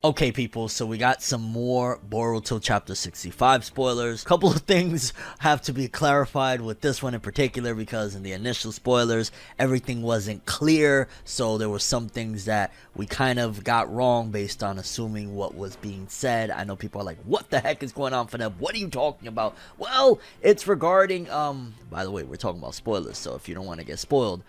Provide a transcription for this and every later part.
Okay, people, so we got some more Boruto Chapter 65 spoilers. Couple of things have to be clarified with this one in particular, because in the initial spoilers, everything wasn't clear, so there were some things that we kind of got wrong based on assuming what was being said. I know people are like, what the heck is going on for them? What are you talking about? Well, it's regarding, by the way, we're talking about spoilers, so if you don't want to get spoiled,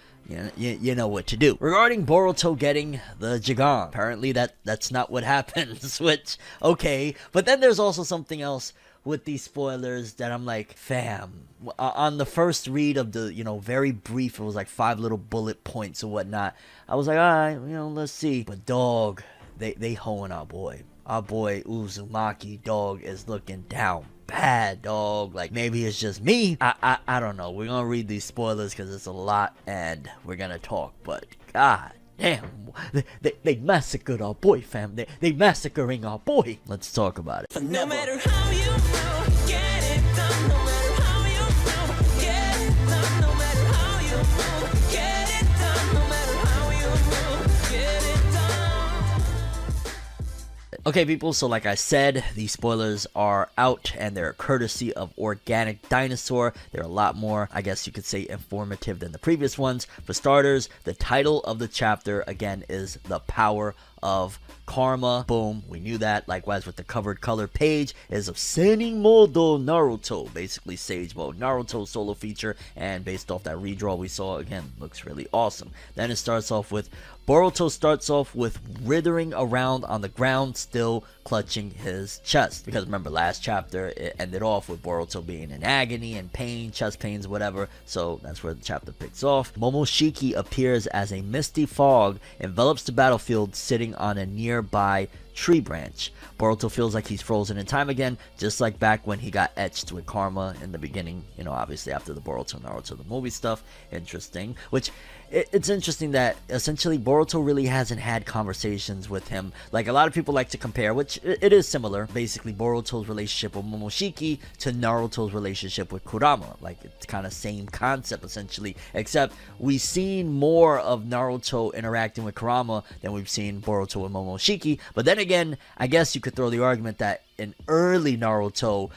you know what to do. Regarding Boruto getting the Jigan, apparently that's not what happens, which, okay. But then there's also something else with these spoilers that I'm like, fam, on the first read of the, very brief, it was like 5 little bullet points or whatnot. I was like, alright, let's see. But dog, they hoeing our boy. Our boy Uzumaki, dog, is looking down bad, dog. Like, maybe it's just me. I don't know. We're gonna read these spoilers because it's a lot and we're gonna talk, but god damn, they massacred our boy, fam. They massacring our boy. Let's talk about it. No matter how you feel, get it done. No matter how you feel, get it done. No matter how you feel, get it done. No matter how you feel, get it done. Okay, people, so like I said, these spoilers are out and they're courtesy of Organic Dinosaur. They're a lot more, I guess you could say, informative than the previous ones. For starters, the title of the chapter, again, is The Power of Karma. Boom, we knew that. Likewise with the covered color page is of Senin Modo Naruto, basically Sage Mode Naruto solo feature, and based off that redraw we saw, again, looks really awesome. Then it starts off with Boruto starts off with writhing around on the ground, still clutching his chest. Because remember, last chapter, it ended off with Boruto being in agony and pain, chest pains, whatever. So that's where the chapter picks off. Momoshiki appears as a misty fog, envelops the battlefield, sitting on a nearby tree branch. Boruto feels like he's frozen in time again, just like back when he got etched with Karma in the beginning, obviously after the Boruto Naruto the movie stuff. Interesting. Which, it's interesting that essentially Boruto really hasn't had conversations with him. Like, a lot of people like to compare, which it is similar, basically Boruto's relationship with Momoshiki to Naruto's relationship with Kurama. Like, it's kind of same concept essentially, except we've seen more of Naruto interacting with Kurama than we've seen Boruto with Momoshiki. But then again, I guess you could throw the argument that in early Naruto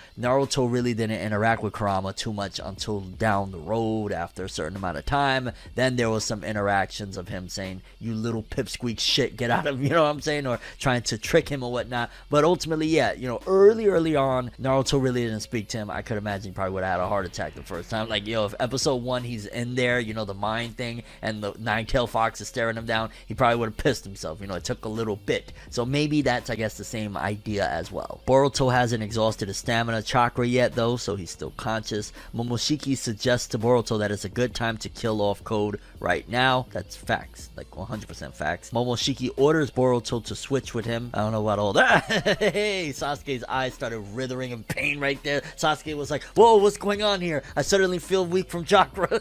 really didn't interact with Kurama too much until down the road after a certain amount of time. Then there was some interactions of him saying, you little pipsqueak shit, get out of him, you know what I'm saying, or trying to trick him or whatnot. But ultimately, yeah, early on, Naruto really didn't speak to him. I could imagine he probably would have had a heart attack the first time. Like, if episode 1 he's in there, the mind thing, and the nine-tailed fox is staring him down, he probably would have pissed himself. It took a little bit. So maybe that's, I guess, the same idea as well. Boruto hasn't exhausted his stamina chakra yet though, so he's still conscious. Momoshiki suggests to Boruto that it's a good time to kill off Code right now. That's facts, like 100% facts. Momoshiki orders Boruto to switch with him. I don't know about all that. Hey, Sasuke's eyes started writhing in pain right there. Sasuke was like, whoa, what's going on here? I suddenly feel weak from chakra.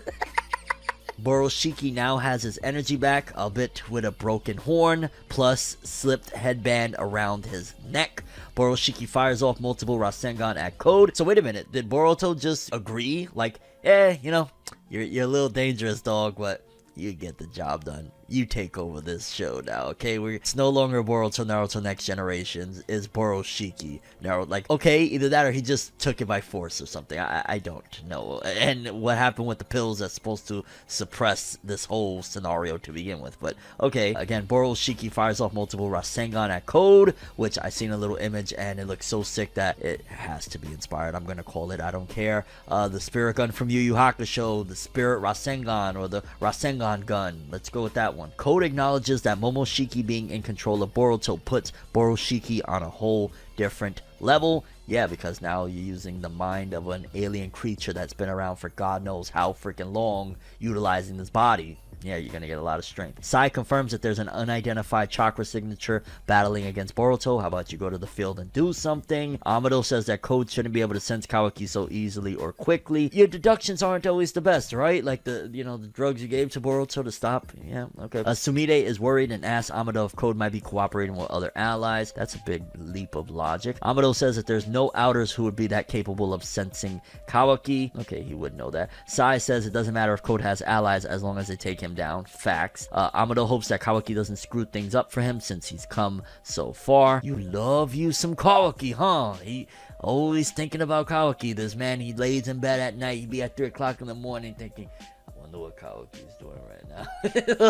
Borushiki now has his energy back, albeit with a broken horn, plus slipped headband around his neck. Borushiki fires off multiple Rasengan at Code. So wait a minute, did Boruto just agree? Like, you're a little dangerous, dog, but you get the job done. You take over this show now, okay? It's no longer Boruto Naruto Next Generations, it's Borushiki Naruto. Like, okay, either that or he just took it by force or something. I don't know. And what happened with the pills that's supposed to suppress this whole scenario to begin with. But, okay, again, Borushiki fires off multiple Rasengan at Code, which I seen a little image and it looks so sick that it has to be inspired. I'm gonna call it, I don't care. The spirit gun from Yu Yu Hakusho, the spirit Rasengan, or the Rasengan gun. Let's go with that one. Code acknowledges that Momoshiki being in control of Boruto puts Borushiki on a whole different level. Yeah, because now you're using the mind of an alien creature that's been around for God knows how freaking long, utilizing this body. Yeah, you're gonna get a lot of strength. Sai confirms that there's an unidentified chakra signature battling against Boruto. How about you go to the field and do something? Amado says that Code shouldn't be able to sense Kawaki so easily or quickly. Your deductions aren't always the best, right? Like the drugs you gave to Boruto to stop. Yeah, okay. Sumide is worried and asks Amado if Code might be cooperating with other allies. That's a big leap of logic. Amado says that there's no outers who would be that capable of sensing Kawaki. Okay, he would know that. Sai says it doesn't matter if Code has allies as long as they take him him down. Facts. Amado hopes that Kawaki doesn't screw things up for him since he's come so far. You love you some Kawaki, huh? He always thinking about Kawaki. This man, he lays in bed at night. He'd be at 3 o'clock in the morning thinking, I wonder what Kawaki's doing right now.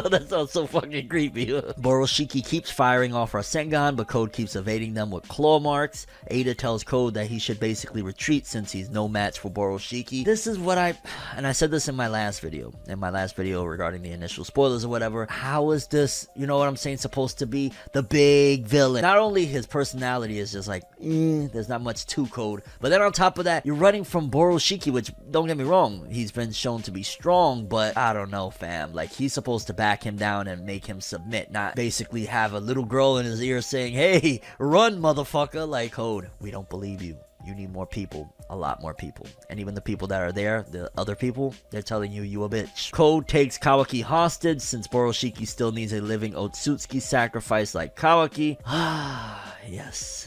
That sounds so fucking creepy. Borushiki keeps firing off Rasengan, but Code keeps evading them with claw marks. Ada tells Code that he should basically retreat since he's no match for Borushiki. This is what I said this in my last video regarding the initial spoilers or whatever. How is this, you know what I'm saying, supposed to be the big villain? Not only his personality is just like, there's not much to Code, but then on top of that, you're running from Borushiki, which, don't get me wrong, he's been shown to be strong, but I don't know, fam. Like, he's supposed to back him down and make him submit, not basically have a little girl in his ear saying, hey, run, motherfucker. Like, Code, we don't believe you. You need more people, a lot more people. And even the people that are there, the other people, they're telling you a bitch. Code takes Kawaki hostage since Borushiki still needs a living Otsutsuki sacrifice like Kawaki. Yes.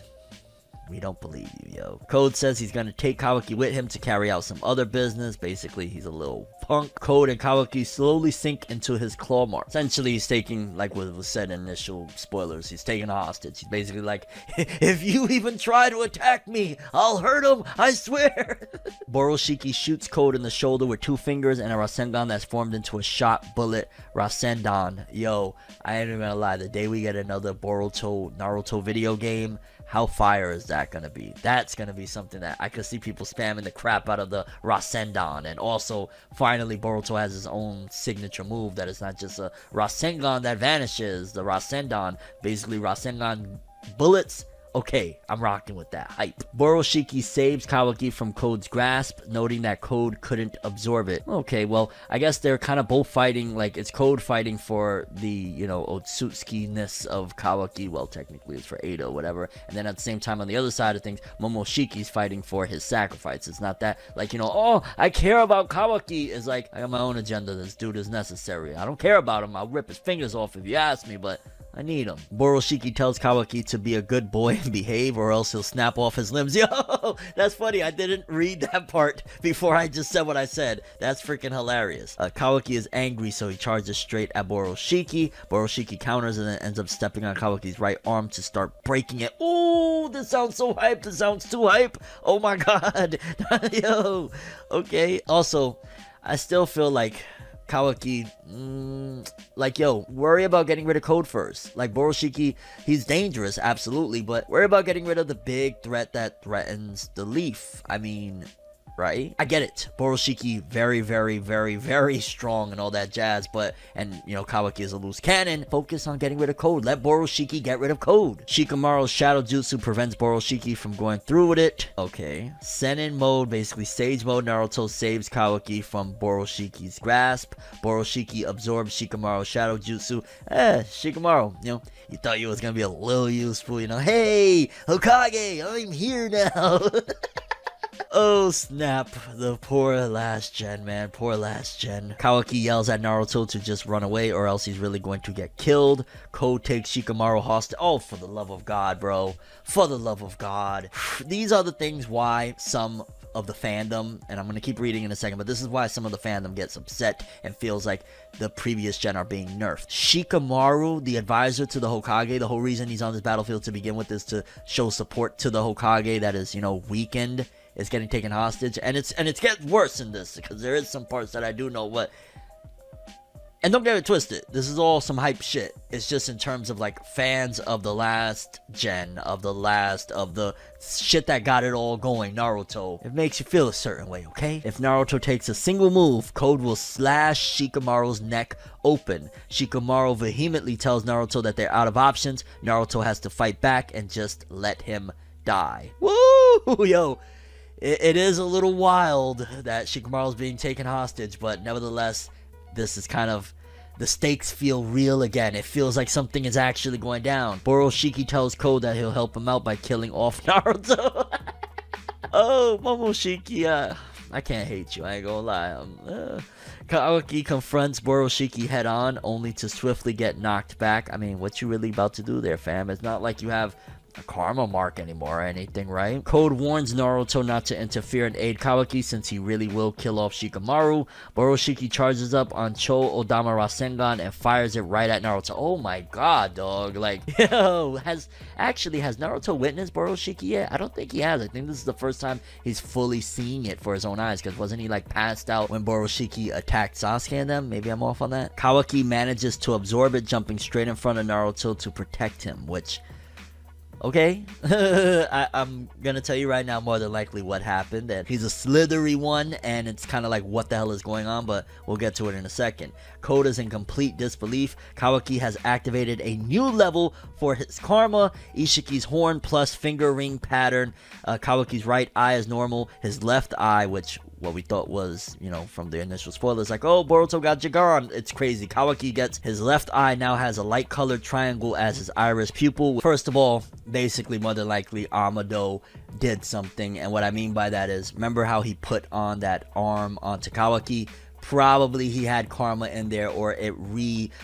We don't believe you, yo. Code says he's gonna take Kawaki with him to carry out some other business. Basically, he's a little punk. Code and Kawaki slowly sink into his claw mark. Essentially, he's taking, like what was said in initial spoilers, he's taking a hostage. He's basically like, if you even try to attack me, I'll hurt him, I swear. Borushiki shoots Code in the shoulder with 2 fingers and a Rasengan that's formed into a shot bullet Rasendan. Yo, I ain't even gonna lie, the day we get another Boruto Naruto video game, how fire is that gonna be? That's gonna be something that I could see people spamming the crap out of the Rasendan. And also, finally, Boruto has his own signature move that is not just a Rasengan that vanishes. The Rasendan, basically Rasengan bullets. Okay, I'm rocking with that hype. Borushiki saves Kawaki from Code's grasp, noting that Code couldn't absorb it. Okay, well, I guess they're kind of both fighting, like, it's Code fighting for the, you know, Otsutsuki-ness of Kawaki. Well, technically it's for Ada or whatever. And then at the same time, on the other side of things, Momoshiki's fighting for his sacrifice. It's not that, like, you know, oh, I care about Kawaki. It's like, I got my own agenda. This dude is necessary. I don't care about him. I'll rip his fingers off if you ask me, but I need him. Borushiki tells Kawaki to be a good boy and behave or else he'll snap off his limbs. Yo, that's funny. I didn't read that part before I just said what I said. That's freaking hilarious. Kawaki is angry, so he charges straight at Borushiki. Borushiki counters and then ends up stepping on Kawaki's right arm to start breaking it. Ooh, this sounds so hype. This sounds too hype. Oh my god. Yo, okay. Also, I still feel like Kawaki, like, yo, worry about getting rid of Code first. Like, Borushiki, he's dangerous, absolutely, but worry about getting rid of the big threat that threatens the Leaf. I mean, right? I get it. Borushiki, very, very, very, very strong and all that jazz, but, and, you know, Kawaki is a loose cannon. Focus on getting rid of Code. Let Borushiki get rid of Code. Shikamaru's Shadow Jutsu prevents Borushiki from going through with it. Okay. Senin mode, basically Sage mode, Naruto saves Kawaki from Borushiki's grasp. Borushiki absorbs Shikamaru's Shadow Jutsu. Shikamaru, you know, you thought you was gonna be a little useful, you know, hey, Hokage, I'm here now. Oh snap, the poor last gen, man, poor last gen. Kawaki yells at Naruto to just run away or else he's really going to get killed. Code takes Shikamaru hostage. Oh, for the love of God, bro. For the love of God. These are the things why some of the fandom, and I'm going to keep reading in a second, but this is why some of the fandom gets upset and feels like the previous gen are being nerfed. Shikamaru, the advisor to the Hokage, the whole reason he's on this battlefield to begin with is to show support to the Hokage that is, you know, weakened, is getting taken hostage, and it's getting worse in this, because there is some parts that I do know what. And don't get it twisted, this is all some hype shit. It's just in terms of like fans of the last gen, of the shit that got it all going, Naruto. It makes you feel a certain way, okay? If Naruto takes a single move, Code will slash Shikamaru's neck open. Shikamaru vehemently tells Naruto that they're out of options. Naruto has to fight back and just let him die. Woo! Yo. It is a little wild that Shikamaru's being taken hostage, but nevertheless, this is kind of, the stakes feel real again. It feels like something is actually going down. Borushiki tells Code that he'll help him out by killing off Naruto. Oh, Momoshiki, I can't hate you, I ain't gonna lie. Kawaki confronts Borushiki head on, only to swiftly get knocked back. I mean, what you really about to do there, fam? It's not like you have a karma mark anymore or anything, right? Code warns Naruto not to interfere and aid Kawaki since he really will kill off Shikamaru. Borushiki charges up on Cho Odama Rasengan and fires it right at Naruto. Oh my god, dog. Like, yo, has Naruto witnessed Borushiki yet? I don't think he has. I think this is the first time he's fully seeing it for his own eyes, because wasn't he like passed out when Borushiki attacked Sasuke and them? Maybe I'm off on that. Kawaki manages to absorb it, jumping straight in front of Naruto to protect him, which... okay, I'm gonna tell you right now more than likely what happened, that he's a slithery one, and it's kind of like what the hell is going on, but we'll get to it in a second. Code is in complete disbelief. Kawaki has activated a new level for his karma, Ishiki's horn plus finger ring pattern. Kawaki's right eye is normal, his left eye, which what we thought was, you know, from the initial spoilers, like, oh, Boruto got Jigan. It's crazy. Kawaki gets his left eye now has a light colored triangle as his iris pupil. First of all, basically, more than likely, Amado did something. And what I mean by that is, remember how he put on that arm onto Kawaki? Probably he had karma in there, or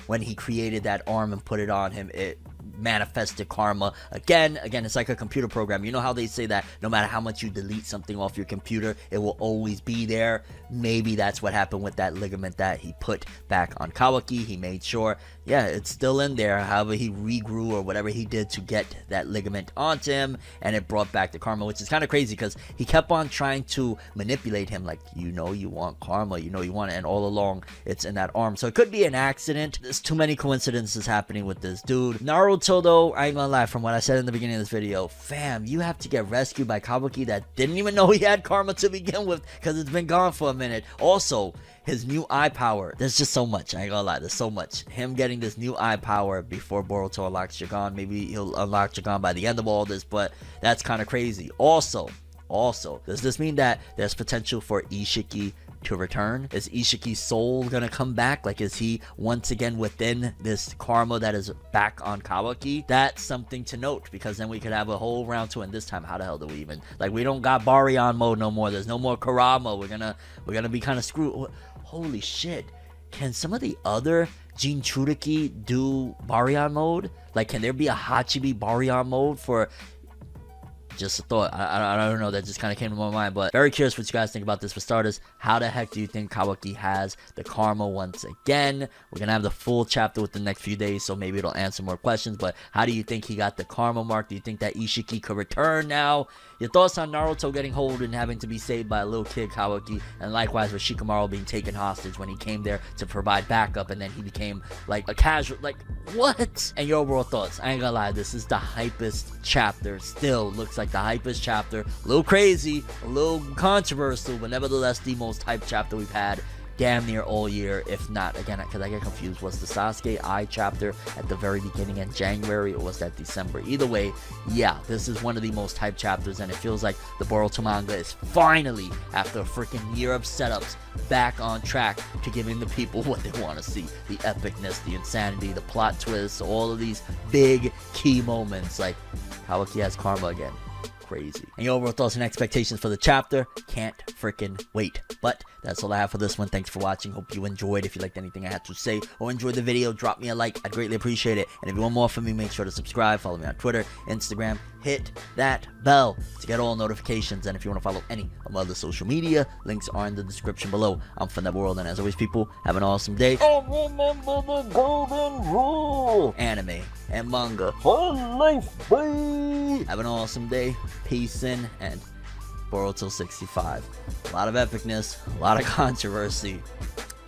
when he created that arm and put it on him, it manifested karma again. It's like a computer program. You know how they say that no matter how much you delete something off your computer, it will always be there? Maybe that's what happened with that ligament that he put back on Kawaki. He made sure, yeah, it's still in there. However, he regrew or whatever he did to get that ligament onto him, and it brought back the karma, which is kind of crazy because he kept on trying to manipulate him, like, you know you want karma, you know you want it, and all along it's in that arm. So it could be an accident. There's too many coincidences happening with this dude. Naruto, though, I ain't gonna lie, from what I said in the beginning of this video, fam, you have to get rescued by Kawaki that didn't even know he had karma to begin with, because it's been gone for a minute. Also, his new eye power, there's just so much. I ain't gonna lie, there's so much. Him getting this new eye power before Boruto unlocks Shagan. Maybe he'll unlock Shagan by the end of all this, but that's kind of crazy. Also, does this mean that there's potential for Ishiki to return? Is Ishiki's soul gonna come back? Like, is he once again within this karma that is back on Kawaki? That's something to note, because then we could have a whole round 2, and this time, how the hell do we even, like, we don't got Baryon mode no more. There's no more Kurama. We're gonna be kind of screwed. Holy shit, can some of the other Jinchuriki do Baryon mode? Like, can there be a Hachibi Baryon mode for... just a thought. I don't know, that just kind of came to my mind, but very curious what you guys think about this. For starters, how the heck do you think Kawaki has the karma once again? We're gonna have the full chapter within the next few days, so maybe it'll answer more questions, but how do you think he got the karma mark? Do you think that Ishiki could return now? Your thoughts on Naruto getting hold and having to be saved by a little kid, Kawaki, and likewise with Shikamaru being taken hostage when he came there to provide backup, and then he became like a casual, like, what? And your overall thoughts. I ain't gonna lie, this is the hypest chapter. Still looks like the hypest chapter. A little crazy, a little controversial, but nevertheless the most hyped chapter we've had damn near all year, if not, again, because I get confused, was the Sasuke Eye chapter at the very beginning in January, or was that December? Either way, yeah, this is one of the most hyped chapters, and it feels like the Boruto manga is finally, after a freaking year of setups, back on track to giving the people what they want to see. The epicness, the insanity, the plot twists, all of these big key moments, like Kawaki has karma again. Crazy. And your overall thoughts and expectations for the chapter, can't freaking wait. But that's all I have for this one. Thanks for watching. Hope you enjoyed. If you liked anything I had to say or enjoyed the video, drop me a like. I'd greatly appreciate it. And if you want more from me, make sure to subscribe. Follow me on Twitter, Instagram. Hit that bell to get all notifications. And if you want to follow any of my other social media, links are in the description below. I'm ForneverWorld, and as always, people, have an awesome day. And remember the golden rule: anime and manga for life, boy. Have an awesome day. Peace in, and Boruto 65. A lot of epicness, a lot of controversy.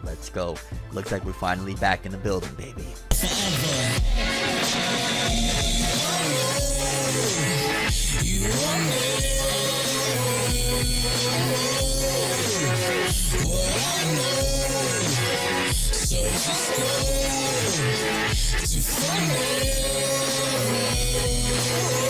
Let's go. Looks like we're finally back in the building, baby. So just go to